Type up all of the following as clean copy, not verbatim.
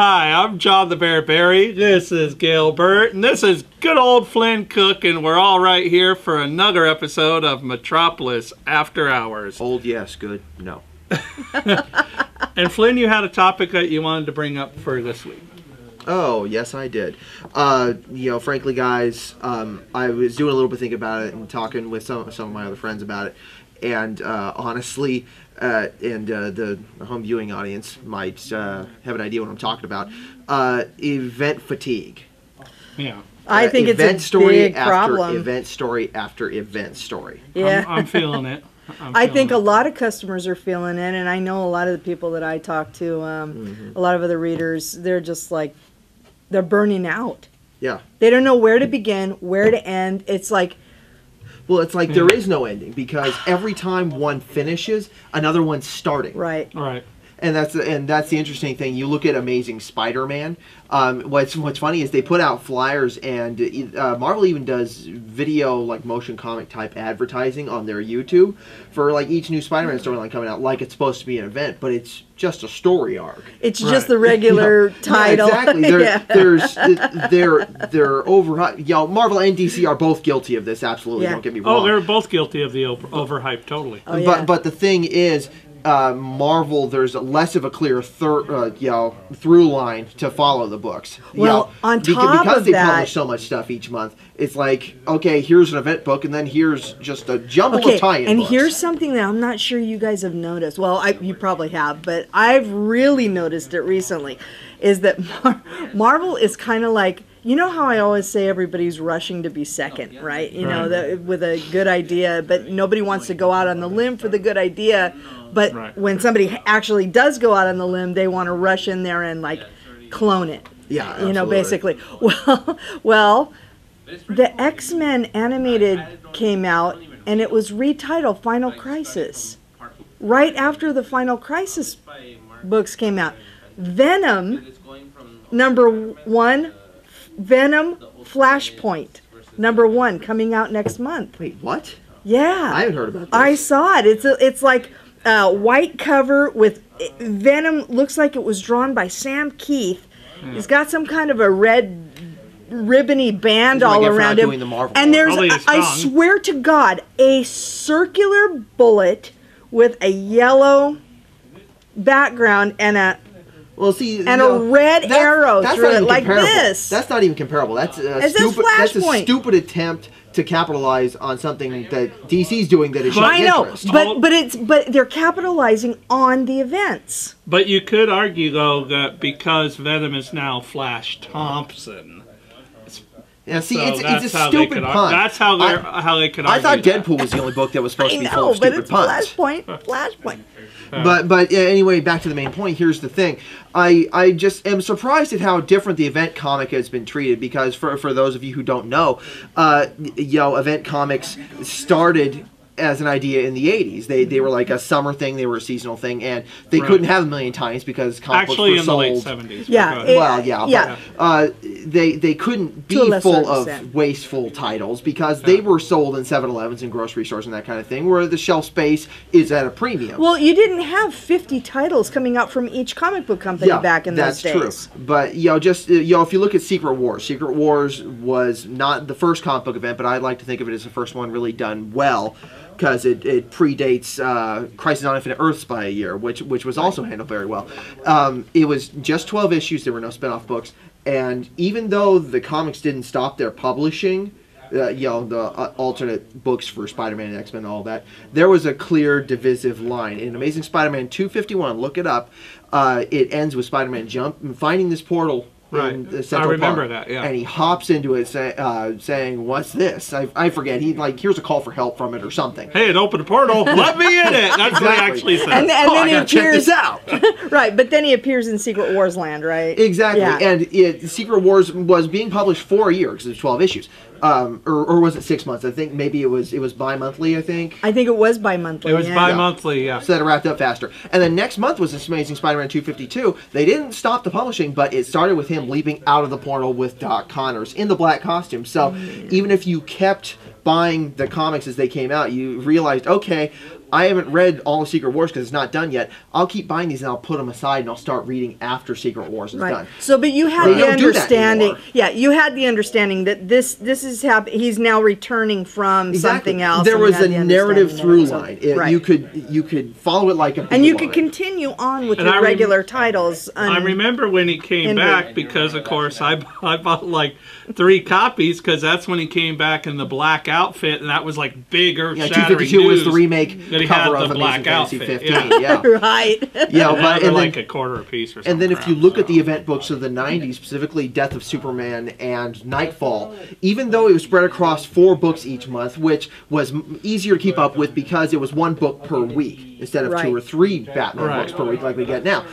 Hi, I'm John the Bear Berry. This is Gilbert, and this is good old Flynn Cook, and we're all right here for another episode of Metropolis After Hours. Old yes, good no. And Flynn, you had a topic that you wanted to bring up for this week. Oh, yes, I did. Frankly, guys, I was doing a little bit thinking about it and talking with some of my other friends about it, and honestly, the home viewing audience might have an idea what I'm talking about. Event fatigue. Yeah. I think it's a big problem. Event story after event story. Yeah. I'm feeling it. I think a lot of customers are feeling it, and I know a lot of the people that I talk to, a lot of other readers, they're just like, they're burning out. Yeah. They don't know where to begin, where to end. It's like... Well, it's like there is no ending, because every time one finishes, another one's starting. Right. Right. And that's the interesting thing. You look at Amazing Spider-Man. What's funny is they put out flyers, and Marvel even does video, like motion comic type advertising on their YouTube for like each new Spider-Man storyline coming out, like it's supposed to be an event, but it's just a story arc. It's just the regular title. Yeah, exactly. They're overhyped. Marvel and DC are both guilty of this. Absolutely, don't get me wrong. Oh, they're both guilty of the overhype. Totally. Oh, yeah. But the thing is, Marvel, there's less of a clear through line to follow the books. Well, on top because of they that, publish so much stuff each month, it's like, okay, here's an event book, and then here's just a jumble of tie-in and books. here's something that I'm not sure you guys have noticed. Well, you probably have, but I've really noticed it recently, is that Marvel is kind of like, you know how I always say everybody's rushing to be second, right? You know, with a good idea, but nobody wants to go out on the limb for the good idea. But when somebody actually does go out on the limb, they want to rush in there and like clone it. Yeah, absolutely. You know, basically. Well, the X-Men animated came out, and it was retitled Final Crisis. Right after the Final Crisis books came out, Venom #1, Venom Flashpoint #1 coming out next month. Wait, what? Yeah, I haven't heard about this. I saw it. It's like a white cover with Venom. Looks like it was drawn by Sam Keith. He's got some kind of a red ribbony band all around him, and there's, I swear to God, a circular bullet with a yellow background and a red arrow through it like this. That's not even comparable. That's a stupid attempt to capitalize on something that DC's doing that is showing interest. but they're capitalizing on the events. But you could argue though that because Venom is now Flash Thompson. Yeah, see, So it's a stupid pun. That's how they could argue. I thought Deadpool was the only book that was supposed to be full of stupid puns. Flashpoint. But anyway, back to the main point. Here's the thing. I just am surprised at how different the event comic has been treated, because for those of you who don't know, event comics started as an idea in the 80s. They were like a summer thing, they were a seasonal thing, and they couldn't have a million times because comic books were sold. In the late 70s. Yeah. They couldn't be full of wasteful titles because they were sold in 7-Elevens and grocery stores and that kind of thing, where the shelf space is at a premium. Well, you didn't have 50 titles coming out from each comic book company back in those days. That's true. But if you look at Secret Wars was not the first comic book event, but I'd like to think of it as the first one really done well, because it predates Crisis on Infinite Earths by a year, which was also handled very well. It was just 12 issues. There were no spin-off books. And even though the comics didn't stop their publishing, the alternate books for Spider-Man and X-Men and all that, there was a clear divisive line. In Amazing Spider-Man 251, look it up, it ends with Spider-Man finding this portal in the Central Park, that, yeah. And he hops into it saying, "What's this?" I forget. He here's a call for help from it or something. Hey, it opened a portal. Let me in it. That's what he actually says. And then I gotta check this out. Right, but then he appears in Secret Wars land, right? Exactly. Yeah. And Secret Wars was being published for a year because there's 12 issues. Or was it 6 months? I think maybe it was bi-monthly, I think. I think it was bi-monthly. It was bi-monthly, yeah. So that it wrapped up faster. And then next month was this Amazing Spider-Man 252. They didn't stop the publishing, but it started with him leaping out of the portal with Doc Connors in the black costume. So even if you kept buying the comics as they came out, you realized, okay, I haven't read all of Secret Wars because it's not done yet. I'll keep buying these and I'll put them aside and I'll start reading after Secret Wars is done. So, but you had They the don't do that understanding. anymore. Yeah, you had the understanding that this is he's now returning from something else. There and you was had a the narrative understanding through there. line. Right. You could follow it like a and you beeline. could continue on with And your regular titles. I remember when he came back, because of course I bought like 3 copies, because that's when he came back in the black outfit, and that was like big earth-shattering 252 was news the remake that he cover had of the Amazing black Fantasy outfit. 15. Yeah. Right. Yeah, And but they're and like then, a quarter a piece or something. and then if you look at the event books of the 90s, specifically Death of Superman and Nightfall, even though it was spread across 4 books each month, which was easier to keep up with because it was 1 book per week instead of 2 or 3 Batman books per week like we get now.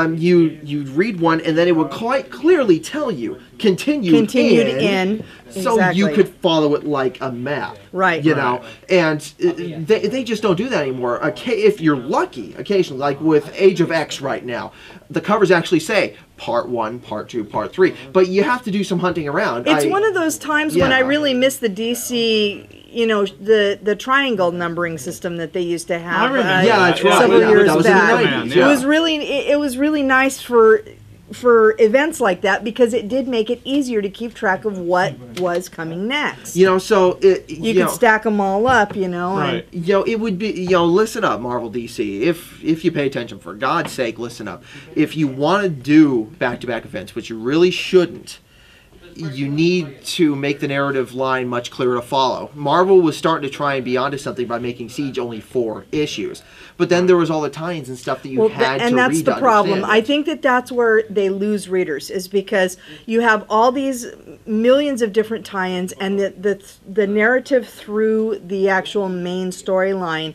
You'd read one and then it would quite clearly tell you continued in. So you could follow it like a map. Right. You know, and they just don't do that anymore. If you're lucky, occasionally, like with Age of X right now, the covers actually say Part 1, Part 2, Part 3. But you have to do some hunting around. It's one of those times when I really miss the DC, you know, the triangle numbering system that they used to have. I remember that's right. Several years that was back. in the 90s. It was really nice for events like that because it did make it easier to keep track of what was coming next. You know, so you could stack them all up, you know. Right. And, you know, it would be, you know, listen up, Marvel DC. If you pay attention, for God's sake, listen up. If you want to do back-to-back events, which you really shouldn't, you need to make the narrative line much clearer to follow. Marvel was starting to try and be onto something by making Siege only 4 issues. But then there was all the tie-ins and stuff that you had to read. And that's the to problem. understand. I think that's where they lose readers, is because you have all these millions of different tie-ins, and the narrative through the actual main storyline,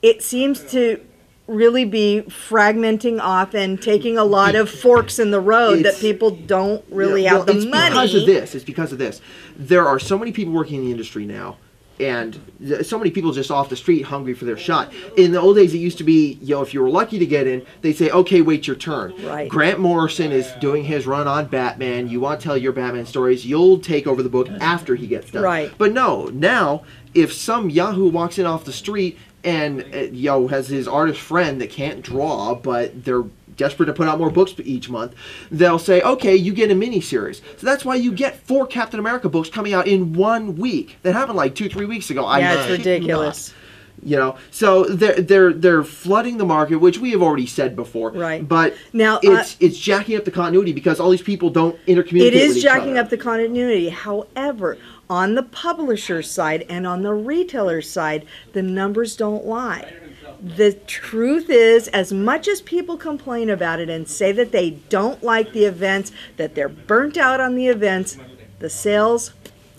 it seems to really be fragmenting off and taking a lot of forks in the road that people don't really have the money. It's because of this. There are so many people working in the industry now, and so many people just off the street hungry for their shot. In the old days, it used to be, you know, if you were lucky to get in, they'd say, okay, wait your turn. Right. Grant Morrison is doing his run on Batman. You want to tell your Batman stories, you'll take over the book after he gets done. Right. But no, now, if some Yahoo walks in off the street and has his artist friend that can't draw, but they're desperate to put out more books each month, they'll say, okay, you get a mini-series. So that's why you get 4 Captain America books coming out in 1 week. That happened like 2-3 weeks ago. Yeah, it's ridiculous. You know, so they're flooding the market, which we have already said before. Right. But now it's jacking up the continuity because all these people don't intercommunicate It is with each jacking other. up the continuity. However, on the publisher's side and on the retailer's side, the numbers don't lie. The truth is, as much as people complain about it and say that they don't like the events, that they're burnt out on the events, the sales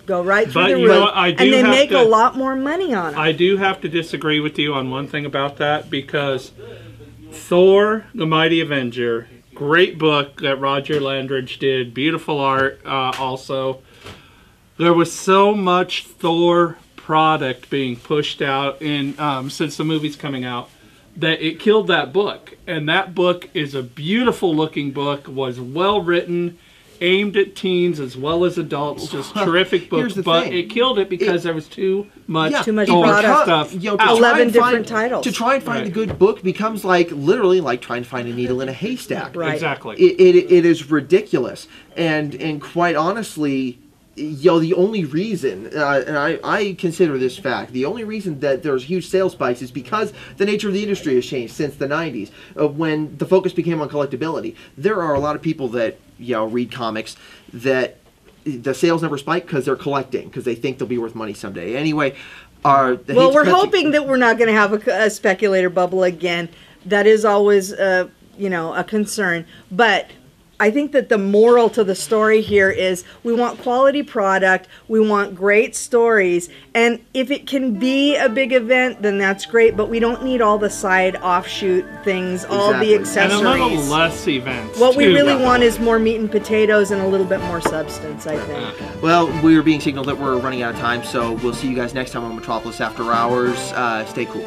go right through the roof, and they make a lot more money on it. I do have to disagree with you on one thing about that, because Thor, the Mighty Avenger, great book that Roger Landridge did, beautiful art also. There was so much Thor product being pushed out in since the movie's coming out that it killed that book. And that book is a beautiful looking book, was well written, aimed at teens as well as adults, just terrific book. But thing. it killed it because there was too much product stuff. You know, 11 different titles. To try and find a good book becomes like literally like trying to find a needle in a haystack. Right. Exactly. It is ridiculous, and quite honestly, you know, the only reason, and I consider this fact, the only reason that there's huge sales spikes is because the nature of the industry has changed since the 90s, when the focus became on collectability. There are a lot of people that, you know, read comics that the sales never spike because they're collecting, because they think they'll be worth money someday. Anyway, well, we're hoping that we're not going to have a speculator bubble again. That is always, you know, a concern. But I think that the moral to the story here is we want quality product, we want great stories, and if it can be a big event, then that's great, but we don't need all the side offshoot things, all the accessories. And a little less events. What we really want is more meat and potatoes and a little bit more substance, I think. Well, we're being signaled that we're running out of time, so we'll see you guys next time on Metropolis After Hours. Stay cool.